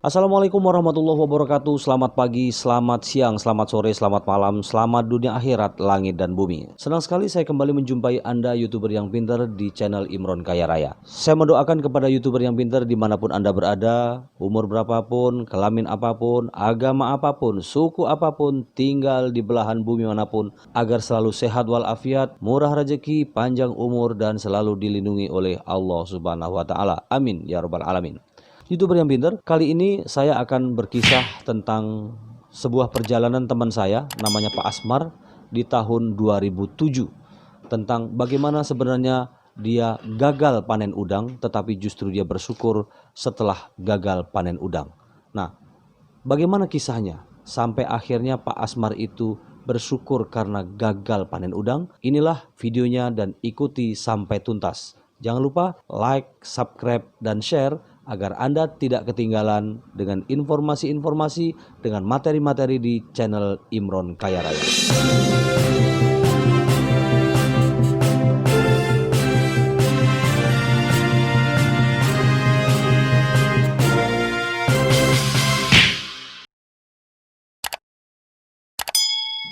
Assalamualaikum warahmatullahi wabarakatuh. Selamat pagi, selamat siang, selamat sore, selamat malam, selamat dunia akhirat, langit dan bumi. Senang sekali saya kembali menjumpai Anda YouTuber yang pintar di channel Imron Kaya Raya. Saya mendoakan kepada YouTuber yang pintar dimanapun Anda berada, umur berapapun, kelamin apapun, agama apapun, suku apapun, tinggal di belahan bumi manapun, agar selalu sehat walafiat, murah rezeki, panjang umur, dan selalu dilindungi oleh Allah Subhanahu wa Ta'ala. Amin ya Rabbal 'Alamin. YouTuber yang pintar, kali ini saya akan berkisah tentang sebuah perjalanan teman saya namanya Pak Asmar di tahun 2007, tentang bagaimana sebenarnya dia gagal panen udang tetapi justru dia bersyukur setelah gagal panen udang. Nah, bagaimana kisahnya sampai akhirnya Pak Asmar itu bersyukur karena gagal panen udang? Inilah videonya dan ikuti sampai tuntas. Jangan lupa like, subscribe, dan share agar Anda tidak ketinggalan dengan informasi-informasi, dengan materi-materi di channel Imron Kaya Raya.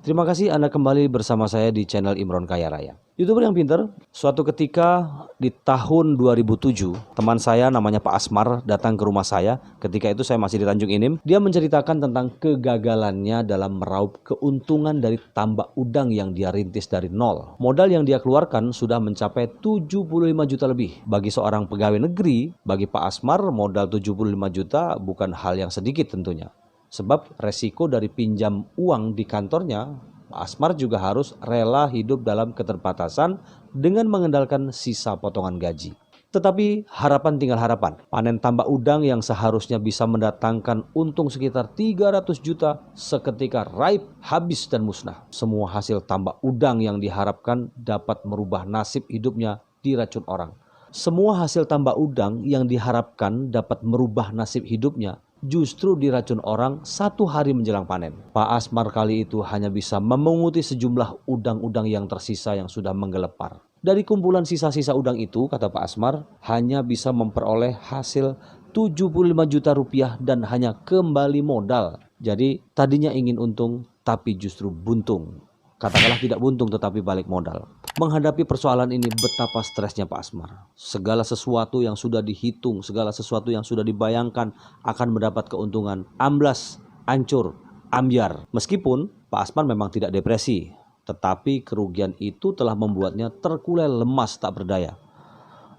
Terima kasih Anda kembali bersama saya di channel Imron Kaya Raya. YouTuber yang pintar, suatu ketika di tahun 2007, teman saya namanya Pak Asmar datang ke rumah saya. Ketika itu saya masih di Tanjung Inim. Dia menceritakan tentang kegagalannya dalam meraup keuntungan dari tambak udang yang dia rintis dari nol. Modal yang dia keluarkan sudah mencapai 75 juta lebih. Bagi seorang pegawai negeri, bagi Pak Asmar modal 75 juta bukan hal yang sedikit tentunya. Sebab resiko dari pinjam uang di kantornya, Pak Asmar juga harus rela hidup dalam keterbatasan dengan mengandalkan sisa potongan gaji. Tetapi harapan tinggal harapan. Panen tambak udang yang seharusnya bisa mendatangkan untung sekitar 300 juta seketika raib, habis dan musnah. Semua hasil tambak udang yang diharapkan dapat merubah nasib hidupnya diracun orang. Semua hasil tambak udang yang diharapkan dapat merubah nasib hidupnya justru diracun orang 1 hari menjelang panen. Pak Asmar kali itu hanya bisa memunguti sejumlah udang-udang yang tersisa yang sudah menggelepar. Dari kumpulan sisa-sisa udang itu, kata Pak Asmar, hanya bisa memperoleh hasil 75 juta rupiah dan hanya kembali modal. Jadi tadinya ingin untung tapi justru buntung. Katakanlah tidak buntung tetapi balik modal. Menghadapi persoalan ini betapa stresnya Pak Asmar. Segala sesuatu yang sudah dihitung, segala sesuatu yang sudah dibayangkan akan mendapat keuntungan, amblas, hancur, ambyar. Meskipun Pak Asmar memang tidak depresi, tetapi kerugian itu telah membuatnya terkulai lemas tak berdaya.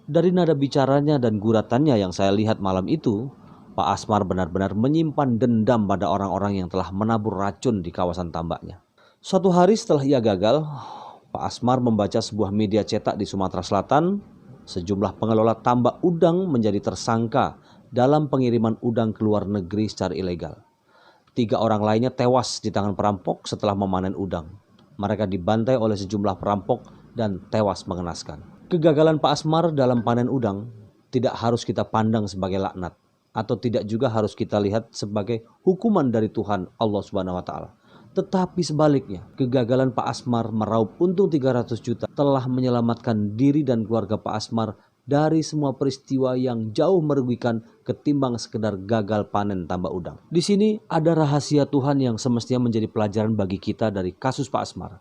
Dari nada bicaranya dan guratannya yang saya lihat malam itu, Pak Asmar benar-benar menyimpan dendam pada orang-orang yang telah menabur racun di kawasan tambaknya. Suatu hari setelah ia gagal, Pak Asmar membaca sebuah media cetak di Sumatera Selatan, sejumlah pengelola tambak udang menjadi tersangka dalam pengiriman udang ke luar negeri secara ilegal. 3 orang lainnya tewas di tangan perampok setelah memanen udang. Mereka dibantai oleh sejumlah perampok dan tewas mengenaskan. Kegagalan Pak Asmar dalam panen udang tidak harus kita pandang sebagai laknat, atau tidak juga harus kita lihat sebagai hukuman dari Tuhan Allah Subhanahu wa Ta'ala. Tetapi sebaliknya, kegagalan Pak Asmar meraup untung 300 juta telah menyelamatkan diri dan keluarga Pak Asmar dari semua peristiwa yang jauh merugikan ketimbang sekedar gagal panen tambak udang. Di sini ada rahasia Tuhan yang semestinya menjadi pelajaran bagi kita dari kasus Pak Asmar.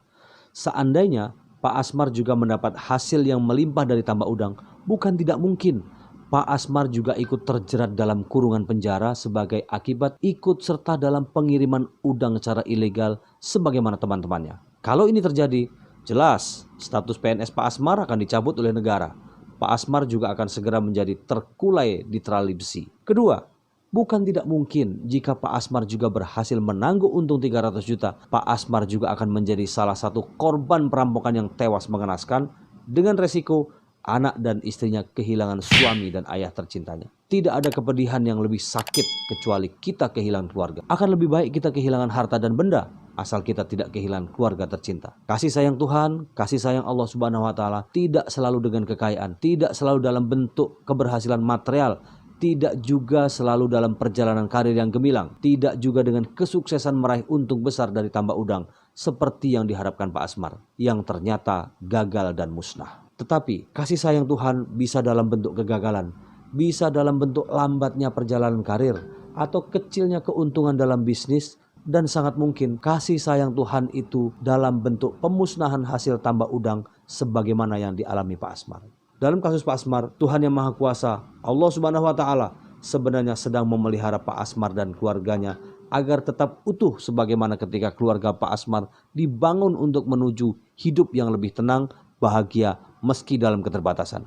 Seandainya Pak Asmar juga mendapat hasil yang melimpah dari tambak udang, bukan tidak mungkin Pak Asmar juga ikut terjerat dalam kurungan penjara sebagai akibat ikut serta dalam pengiriman udang secara ilegal sebagaimana teman-temannya. Kalau ini terjadi, jelas status PNS Pak Asmar akan dicabut oleh negara. Pak Asmar juga akan segera menjadi terkulai di terali besi. Kedua, bukan tidak mungkin jika Pak Asmar juga berhasil menangguh untung 300 juta, Pak Asmar juga akan menjadi salah satu korban perampokan yang tewas mengenaskan dengan resiko anak dan istrinya kehilangan suami dan ayah tercintanya. Tidak ada kepedihan yang lebih sakit kecuali kita kehilangan keluarga. Akan lebih baik kita kehilangan harta dan benda, asal kita tidak kehilangan keluarga tercinta. Kasih sayang Tuhan, kasih sayang Allah Subhanahu wa Ta'ala tidak selalu dengan kekayaan, tidak selalu dalam bentuk keberhasilan material, tidak juga selalu dalam perjalanan karir yang gemilang, tidak juga dengan kesuksesan meraih untung besar dari tambak udang seperti yang diharapkan Pak Asmar, yang ternyata gagal dan musnah. Tetapi kasih sayang Tuhan bisa dalam bentuk kegagalan, bisa dalam bentuk lambatnya perjalanan karir, atau kecilnya keuntungan dalam bisnis, dan sangat mungkin kasih sayang Tuhan itu dalam bentuk pemusnahan hasil tambak udang sebagaimana yang dialami Pak Asmar. Dalam kasus Pak Asmar, Tuhan yang Maha Kuasa, Allah Subhanahu wa Ta'ala, sebenarnya sedang memelihara Pak Asmar dan keluarganya agar tetap utuh sebagaimana ketika keluarga Pak Asmar dibangun untuk menuju hidup yang lebih tenang, bahagia meski dalam keterbatasan.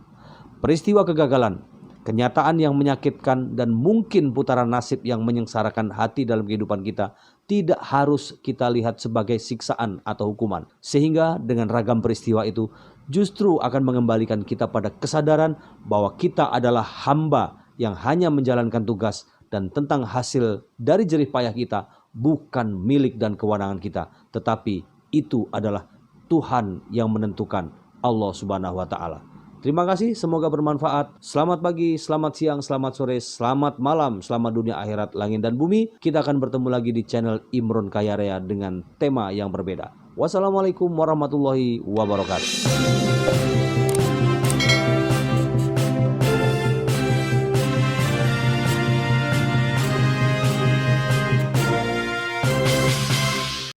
Peristiwa kegagalan, kenyataan yang menyakitkan, dan mungkin putaran nasib yang menyengsarakan hati dalam kehidupan kita tidak harus kita lihat sebagai siksaan atau hukuman. Sehingga dengan ragam peristiwa itu justru akan mengembalikan kita pada kesadaran bahwa kita adalah hamba yang hanya menjalankan tugas, dan tentang hasil dari jerih payah kita bukan milik dan kewenangan kita, tetapi itu adalah Tuhan yang menentukan, Allah Subhanahu wa Ta'ala. Terima kasih, semoga bermanfaat. Selamat pagi, selamat siang, selamat sore, selamat malam, selamat dunia akhirat, langit dan bumi. Kita akan bertemu lagi di channel Imron Kaya Raya dengan tema yang berbeda. Wassalamualaikum warahmatullahi wabarakatuh.